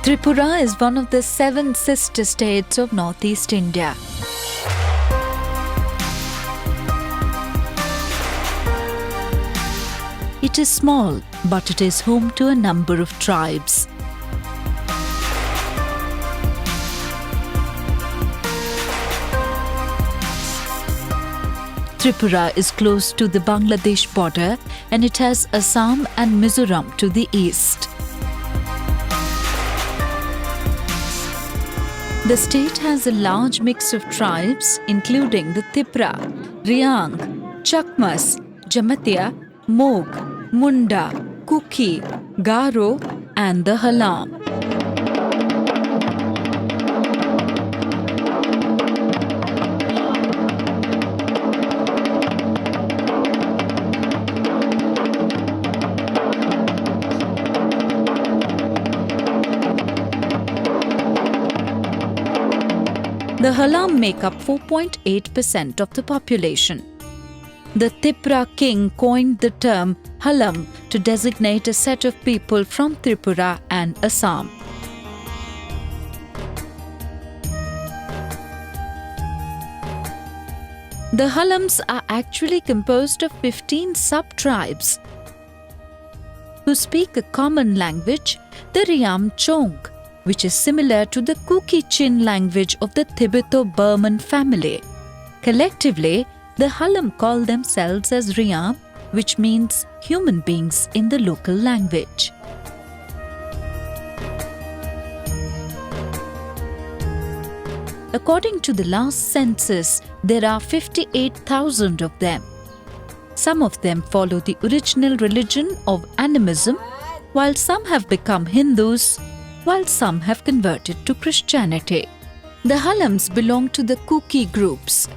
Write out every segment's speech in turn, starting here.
Tripura is one of the 7 sister states of Northeast India. It is small, but it is home to a number of tribes. Tripura is close to the Bangladesh border and it has Assam and Mizoram to the east. The state has a large mix of tribes including the Tipra, Riang, Chakmas, Jamatia, Mog, Munda, Kuki, Garo and the Halam. The Halam make up 4.8% of the population. The Tipra king coined the term Halam to designate a set of people from Tripura and Assam. The Halams are actually composed of 15 sub-tribes who speak a common language, the Riam Chong, which is similar to the Kuki-Chin language of the Tibeto-Burman family. Collectively, the Halam call themselves as Riam, which means human beings in the local language. According to the last census, there are 58,000 of them. Some of them follow the original religion of animism, while some have become Hindus, while some have converted to Christianity. The Halams belong to the Kuki groups.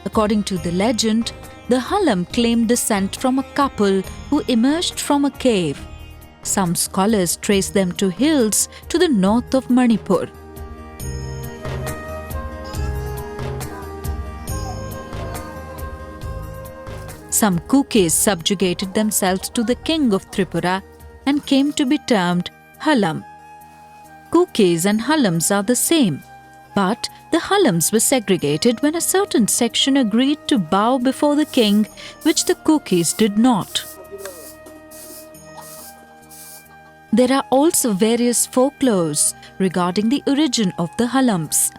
According to the legend, the Halam claimed descent from a couple who emerged from a cave. Some scholars trace them to hills to the north of Manipur. Some Kukis subjugated themselves to the king of Tripura and came to be termed Halam. Kukis and Halams are the same, but the Halams were segregated when a certain section agreed to bow before the king, which the Kukis did not. There are also various folklores regarding the origin of the Halams.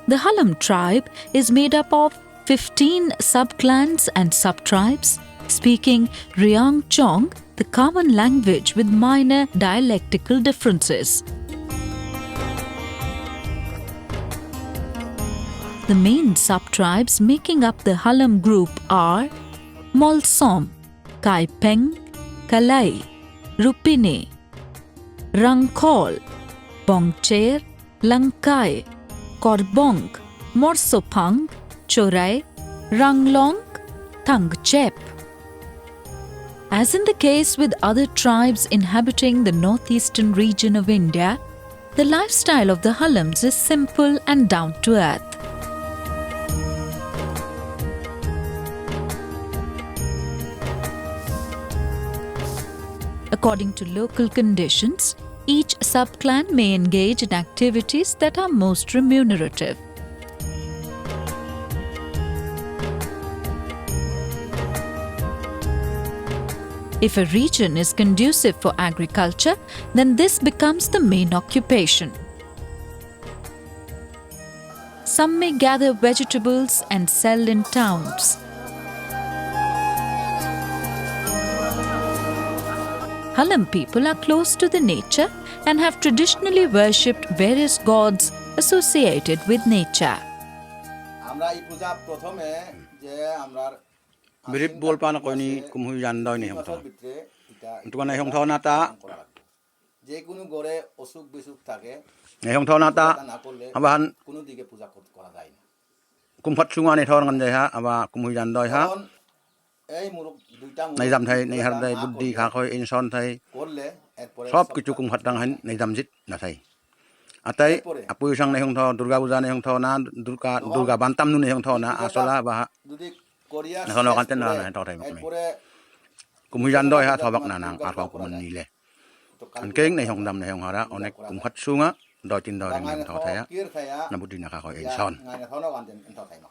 The Halam tribe is made up of 15 sub-clans and sub-tribes speaking Riang Chong, the common language with minor dialectical differences. The main sub-tribes making up the Halam group are Molsom, Kaipeng, Kalai, Rupine, Rangkhol, Bongcher, Langkai, Korbong, Morsopang, Chorai, Ranglong, Thangchep. As in the case with other tribes inhabiting the northeastern region of India, the lifestyle of the Halams is simple and down to earth. According to local conditions, each sub-clan may engage in activities that are most remunerative. If a region is conducive for agriculture, then this becomes the main occupation. Some may gather vegetables and sell in towns. Halam people are close to the nature and have traditionally worshipped various gods associated with nature. Birip bol pa na ko ni kumuyan daw ni hamto. Untukan na hamto nata. যেকোনো ঘরে অসুখ বিসুখ থাকে Ni hamto nata. Abahan কোনো দিকে পূজা করা যায় না kumpat sunga ni thon kan jai ha aba kumuyan daw ha. তখন এই মুরগ দুইটা Nei jam thai nei har dai buddhi kha khoi inson thai. করলে এরপরে Sob kichu kumpat dang han nei jam jit na thai. Atai apu sang nei hamto Durga puja nei hamto na Durga bantam nu nei hamto na asola ba. যদি Korea Na sono kan ten na thai thai. এরপরে Kumuyan daw ha thobak na nang arwa kumun ni le. an keng nei hong dam nei hong hara onek kum khat sunga doi tin doi ring hong tho thaya kir thaya na budi na kha ko en ya son ngai na thono wan den en tho thai no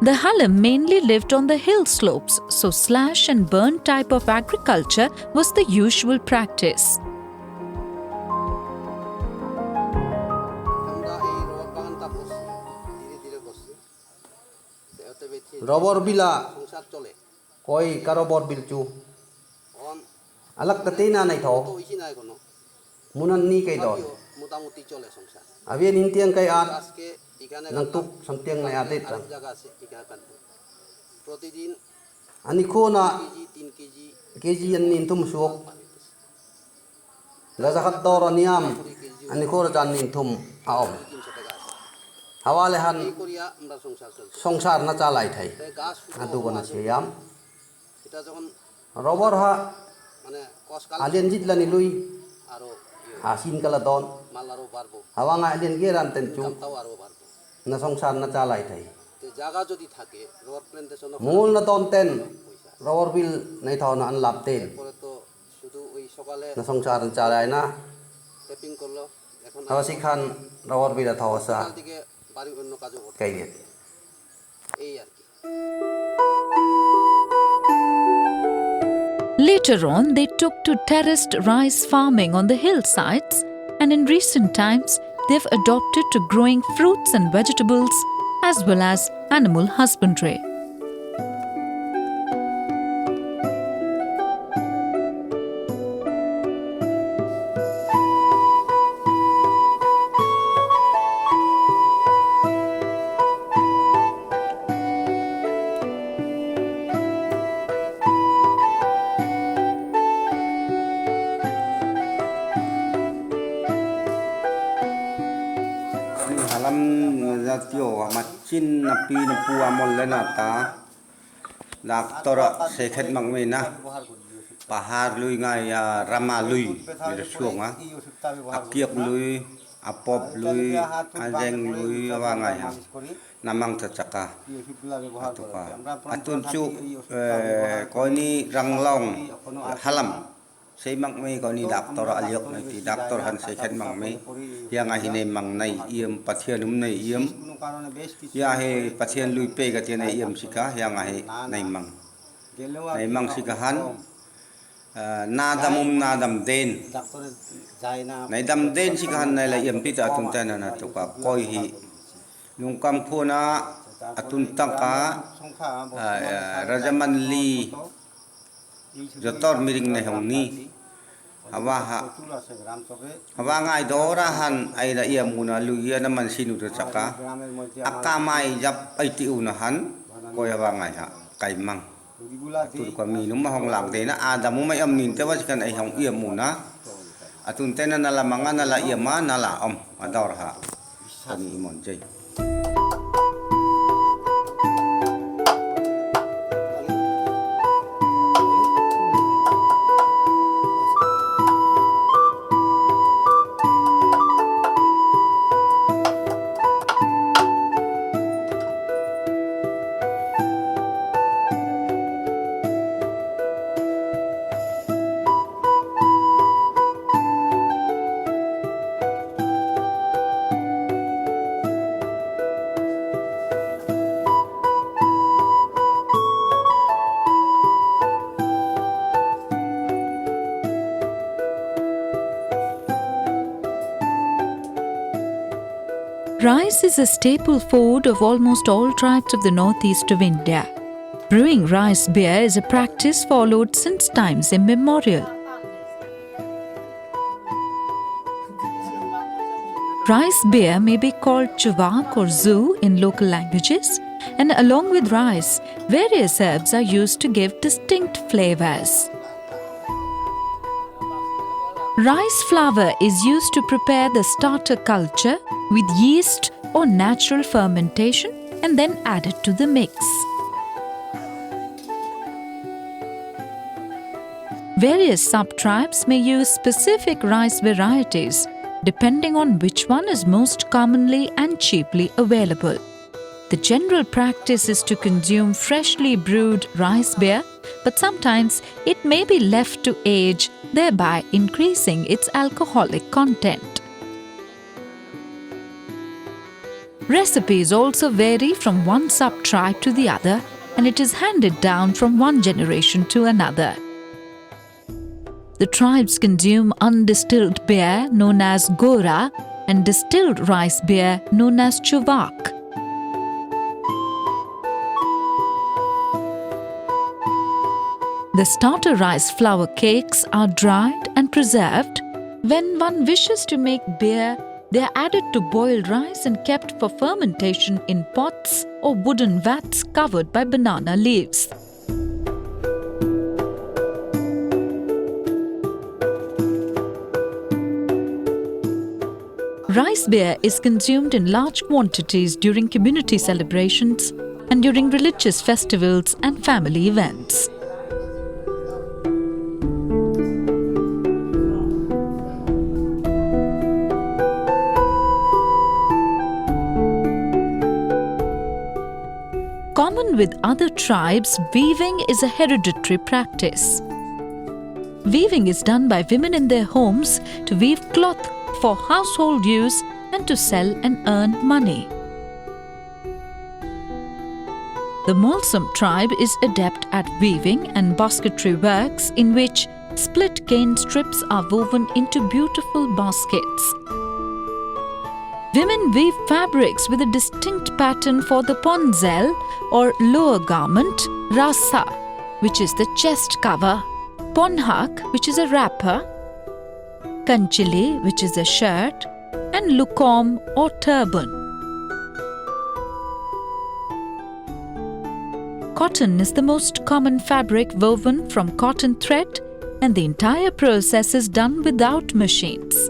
The Hallam mainly lived on the hill slopes, so slash and burn type of agriculture was the usual practice. Robor bila koi karobor bilchu alak tatina nai tho munan ni kai don avian intiang kai at nang tuk samtiang nai adet ani khona keji an nin tum suok gazakat dor aniam ani khora jan nin tum aom hawale han songsar na chalai thai adu gona siam robor ha alien jitlani lui hasin kala don hawanga alien geran ten chu na songsar na chalai thai mul na don ten robor bil nai thau na an lap ten na songsar na chalai na hawasi khan robor bil thau sa kai Later on, they took to terraced rice farming on the hillsides, and in recent times, they've adopted to growing fruits and vegetables as well as animal husbandry. Halam zatio macin napi napu amol lenata daktora sekhet mangmena pahar lui ngai rama lui di suonga akiak lui apop lui ajeng lui awangai namang cacaka atuka atun cu koni ranglong halam sei mangmei koni daktor aliok nanti daktor han sekhet mangmei yang ahine mangnai iem pathianum nei iem ya he pathian lui pe ga tian iem sika yang ahe nei mang sikahan nadam den nei dam den sikahan nei la iem pita atun tana na tuka koi hi nungkam phuna atun taka rajaman li jotor miring nei hongni hawa ngai dorahan ai la ia muna luia na man sinu de chaka akamai jap ai ti unahan ko hawa ngai ha kaimang tu ko mi num hong lang de na adamu mai am nin te was kan ai hong ia muna atun tena na la manga na la ia ma na la om ador ha ani imon jai Rice is a staple food of almost all tribes of the northeast of India. Brewing rice beer is a practice followed since times immemorial. Rice beer may be called chuvak or zoo in local languages, and along with rice, various herbs are used to give distinct flavors. Rice flour is used to prepare the starter culture with yeast or natural fermentation and then added to the mix. Various sub-tribes may use specific rice varieties depending on which one is most commonly and cheaply available. The general practice is to consume freshly brewed rice beer, but sometimes it may be left to age, thereby increasing its alcoholic content. Recipes also vary from one sub-tribe to the other, and it is handed down from one generation to another. The tribes consume undistilled beer known as gora and distilled rice beer known as chuvak. The starter rice flour cakes are dried and preserved. When one wishes to make beer, they are added to boiled rice and kept for fermentation in pots or wooden vats covered by banana leaves. Rice beer is consumed in large quantities during community celebrations and during religious festivals and family events. Common with other tribes, weaving is a hereditary practice. Weaving is done by women in their homes to weave cloth for household use and to sell and earn money. The Molsom tribe is adept at weaving and basketry works in which split cane strips are woven into beautiful baskets. Women weave fabrics with a distinct pattern for the ponzel or lower garment, rasa, which is the chest cover, ponhak, which is a wrapper, kanchili, which is a shirt, and lukom or turban. Cotton is the most common fabric woven from cotton thread, and the entire process is done without machines.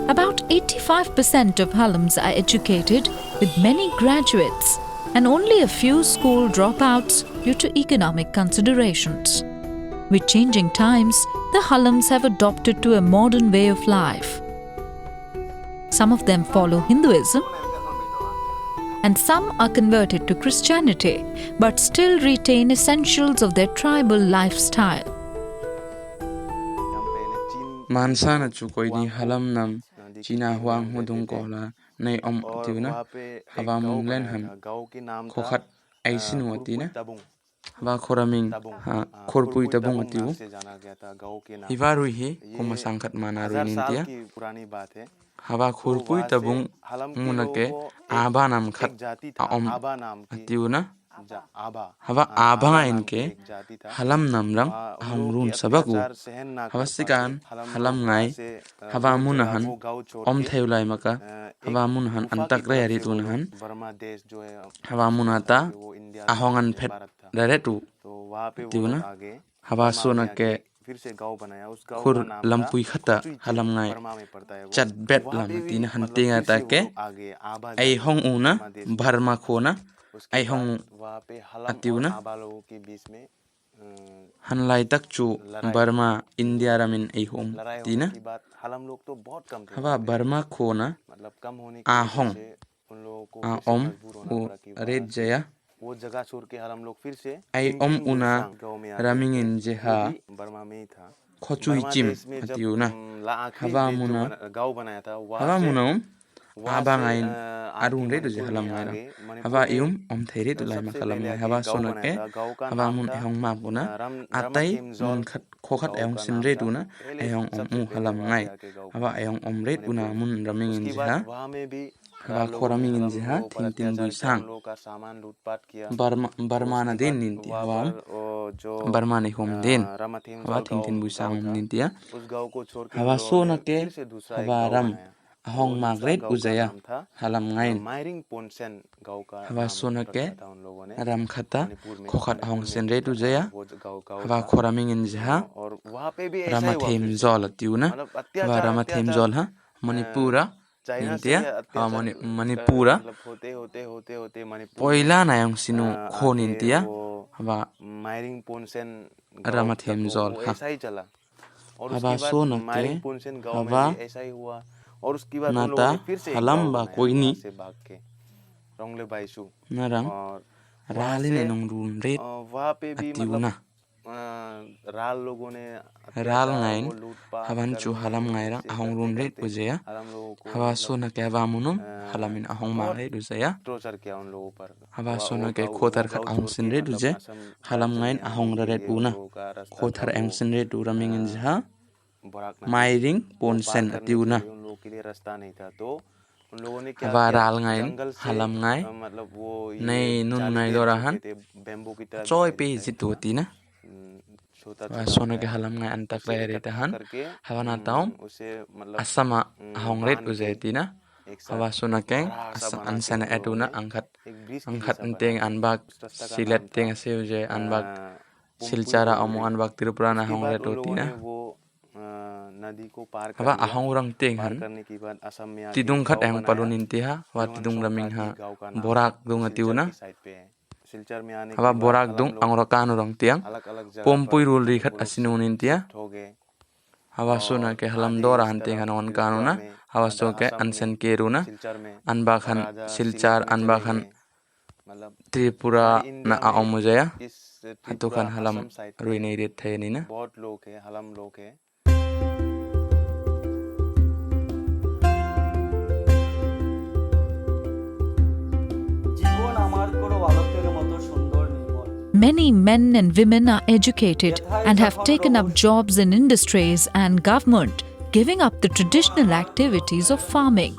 About 85% of Halams are educated, with many graduates, and only a few school dropouts due to economic considerations. With changing times, the Halams have adopted to a modern way of life. Some of them follow Hinduism, and some are converted to Christianity, but still retain essentials of their tribal lifestyle. Mansana chukoini halam nam China huang hudung kola nay tiuna haba munglen han kokhat aisinu atina haba khoraming ha khorpui tabung atiu hivarui hi kumasangkat manaru nintia haba khorpui tabung munake aba nam khat atiuna haba aba inke halam namrang hamrun sabaku haba sikan halam ngai haba munahan theulai maka haba munahan antak re tunahan haba munata ahongan phet daretu tiuna haba sonake khur lampui khata halam ngai chat bet lam tina hantinga take ai hong una bharma khona ai hong atiuna hanlai tak chu Burma India ramin ai hom tina haba Burma khona a hong a om u red jaya ai om una ramingin jeha khochui chim atiuna haba muna aba ngain arung re duje halam ngai rang haba ium theri tu lai ma kalam ngai haba sonake haba mun ehong ma puna atai mun khat khokhat ehong sin re tu na ehong mu halam ngai haba ehong re tu na mun raming in ha haba khoraming in ha tin bui sang Burma na din ninti haba Burma ne hom din haba tin bui sang ninti ya haba sonake haba ram ahong magret uzaya halam ngain haba sonake ram khata khokhat ahong senret uzaya haba khoraming in jaha ramathem jol tiuna haba ramathem jol ha manipura india haba manipura poila na yang sinu khon india haba ramathem jol ha haba sonake haba nata halamba koini narang raline nong run ret atiuna ral ngain haban chu halam ngairang ahong run ret ujaya haba sona ke haba munum halamin ahong ma ret ujaya haba sona ke khotar khat ahong sin ret uje halam ngain ahong ret una khotar eng sin ret uraming inja mairing ponsen atiuna haba ral ngain halam ngai nei nun ngai dorahan choi pe jitu tina sona ke halam ngai antak re tahan haba na taum asama hong ret ujetina haba sona keng ansana etuna angkhat enteng anbak silet teng ase uje anbak silchara omo anbak tripura na hong ret tina haba ahong urang teng han tidung khat ang palun intiha wa tidung raming ha borak dung atiuna haba borak dung angrokan urang tiang pompui rul ri khat asinun intia haba sona ke halam dora han teng hanon kanuna haba so ke ansen keruna anbakhan silchar anbakhan tripura na aomujaya hatukan halam ruine ret thainina Many men and women are educated and have taken up jobs in industries and government, giving up the traditional activities of farming.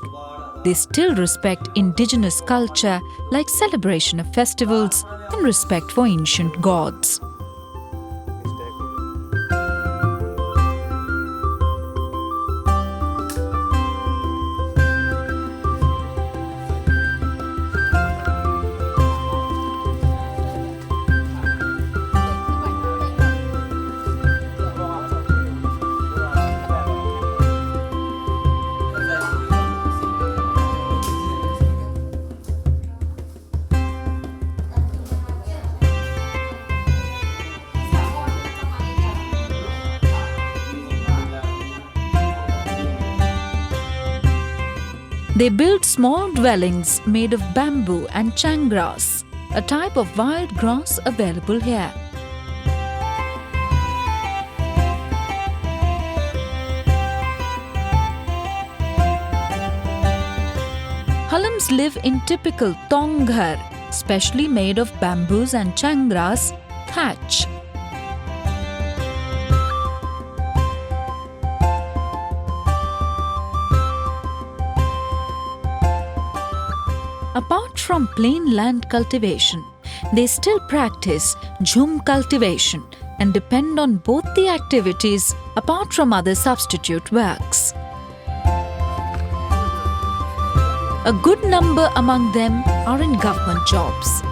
They still respect indigenous culture like celebration of festivals and respect for ancient gods. They build small dwellings made of bamboo and changras, a type of wild grass available here. Halams live in typical tonghar, specially made of bamboos and changras, thatch. Apart from plain land cultivation, they still practice jhum cultivation and depend on both the activities apart from other substitute works. A good number among them are in government jobs.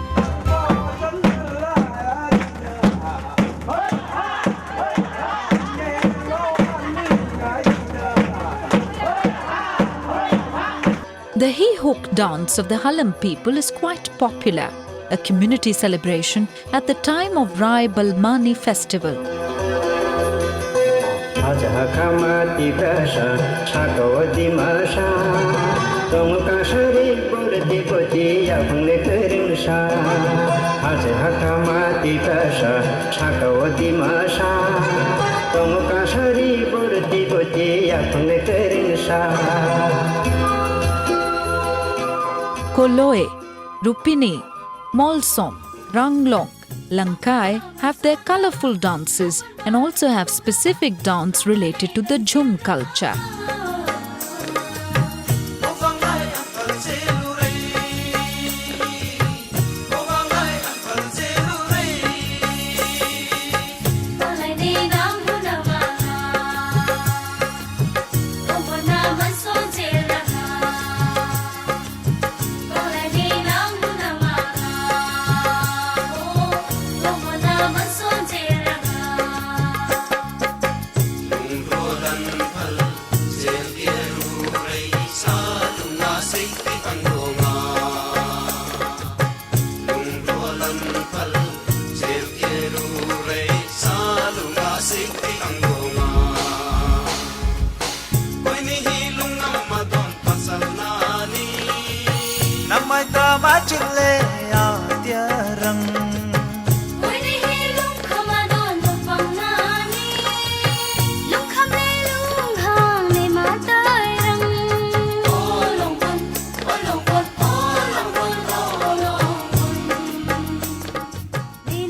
The He-Hook dance of the Halam people is quite popular, a community celebration at the time of Rai Balmani festival. Koloe, Rupini, Molsom, Ranglong, Langkai have their colorful dances and also have specific dance related to the Jhum culture.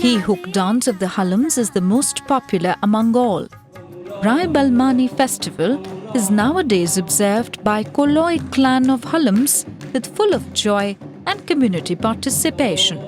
He Hook dance of the Halams is the most popular among all. Rai Balmani festival is nowadays observed by Koloi clan of Halams with full of joy and community participation.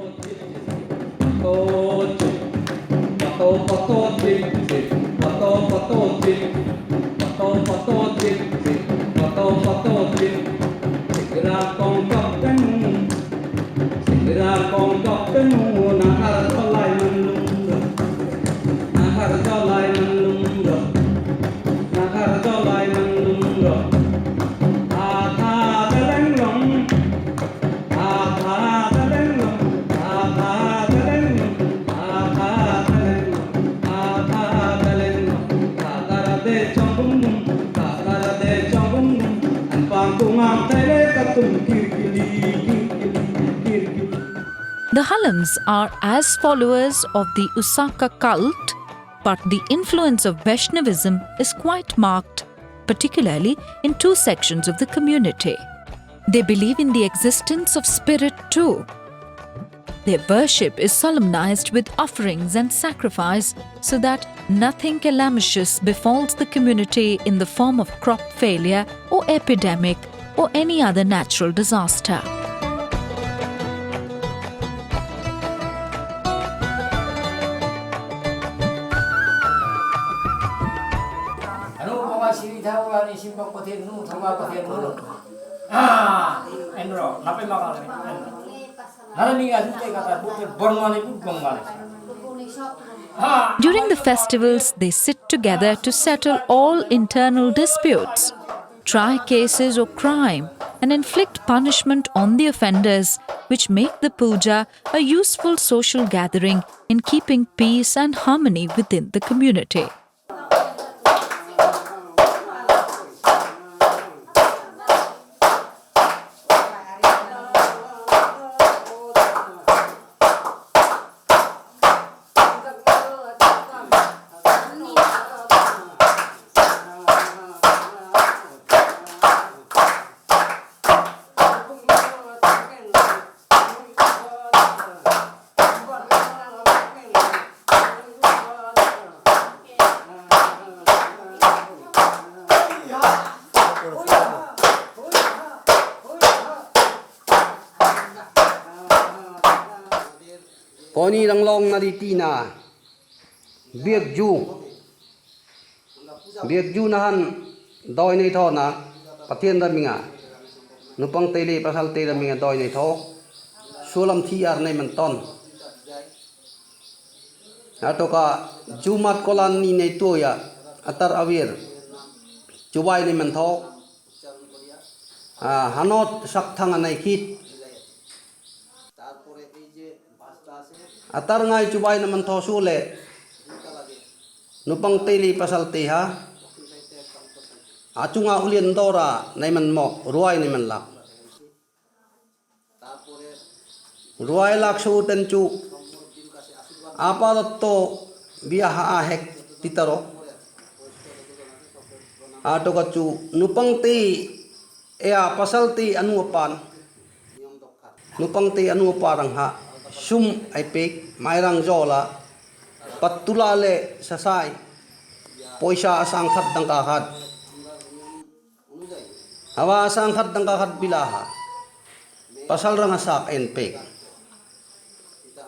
The Halams are as followers of the Usaka cult, but the influence of Vaishnavism is quite marked, particularly in two sections of the community. They believe in the existence of spirit too. Their worship is solemnized with offerings and sacrifice so that nothing calamitous befalls the community in the form of crop failure or epidemic or any other natural disaster. During the festivals, they sit together to settle all internal disputes, try cases of crime, and inflict punishment on the offenders, which make the puja a useful social gathering in keeping peace and harmony within the community. Koni ranglong naritina biekju nahan doi nei tho na patien da minga nupang tele pasal te da minga doi nei tho sulam thi ar nei man ton atoka jumat kolan ni nei to ya atar awir chubai nei man tho hanot sak thang anai khit atar ngai chubai naman tho sule nupang teli pasal te ha achunga ulien dora naiman mo ruai naiman lak ruai lak su ten chu apa to biya ha hek titaro ato ka chu nupang te ea pasal te anu pan nupang te anu parang ha sum ai pek mairang jola patula le sasai poisa asang khat dang ka khat awa asang khat dang ka khat bilaha pasal rang asak en pek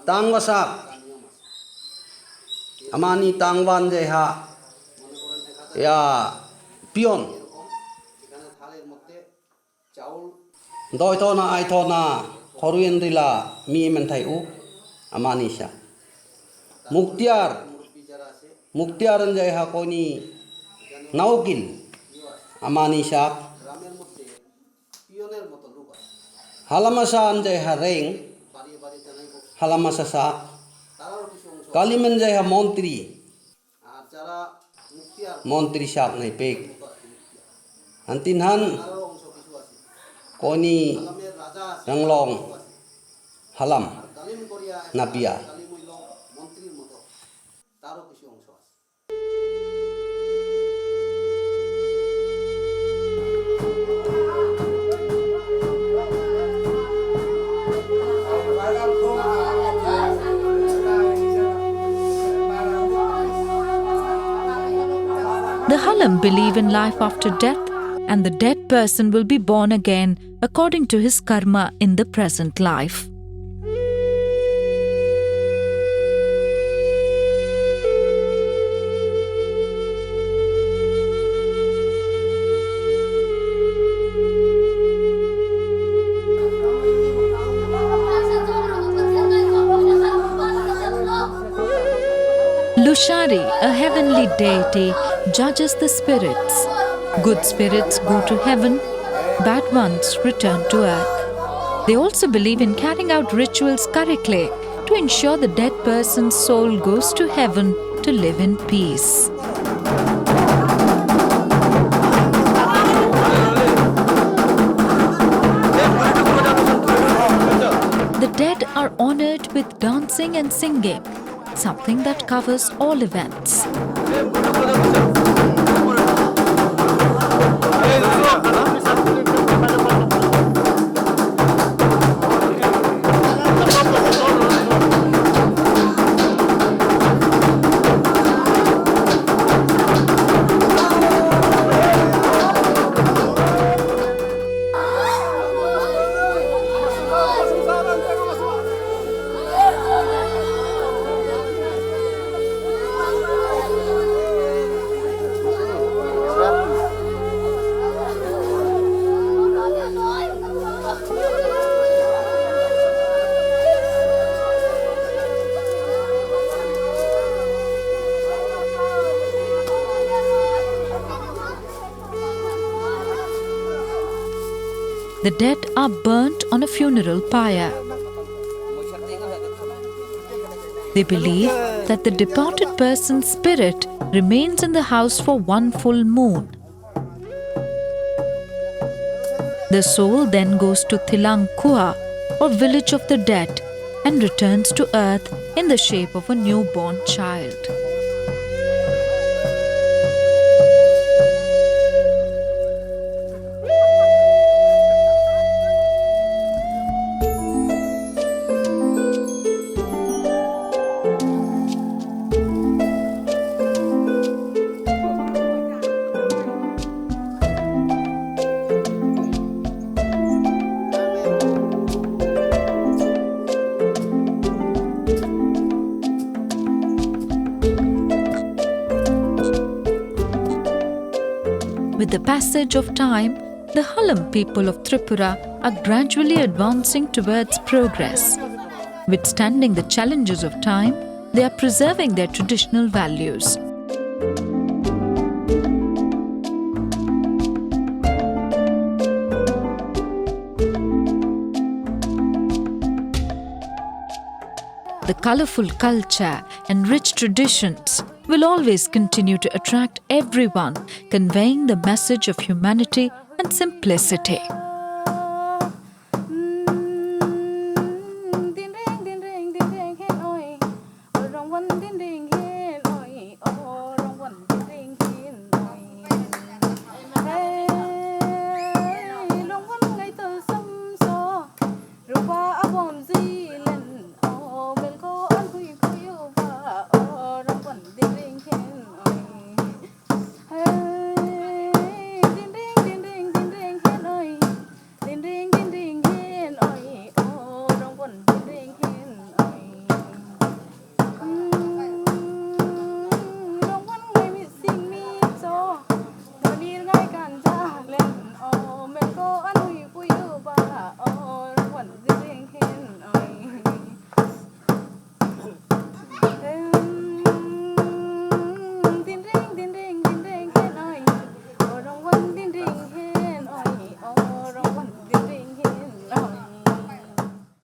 tang wasak amani tangwan je ha ya pion doi to na ai to na khoruin rila mi men thai u amani sha muktiar an jai ha ko ni naukil amani sha halamasa an jai ha reng halamasa sa kaliman jai ha montri sak nai pek antin han koni ranglong halam napia The Halam believe in life after death, and the dead person will be born again according to his karma in the present life. Lushari, a heavenly deity, judges the spirits. Good spirits go to heaven, bad ones return to earth. They also believe in carrying out rituals correctly to ensure the dead person's soul goes to heaven to live in peace. The dead are honored with dancing and singing, something that covers all events. The dead are burnt on a funeral pyre. They believe that the departed person's spirit remains in the house for one full moon. The soul then goes to Thilang Kua, or village of the dead, and returns to earth in the shape of a newborn child. With the passage of time, the Halam people of Tripura are gradually advancing towards progress. Withstanding the challenges of time, they are preserving their traditional values. The colorful culture and rich traditions will always continue to attract everyone, conveying the message of humanity and simplicity. Rupa bom zi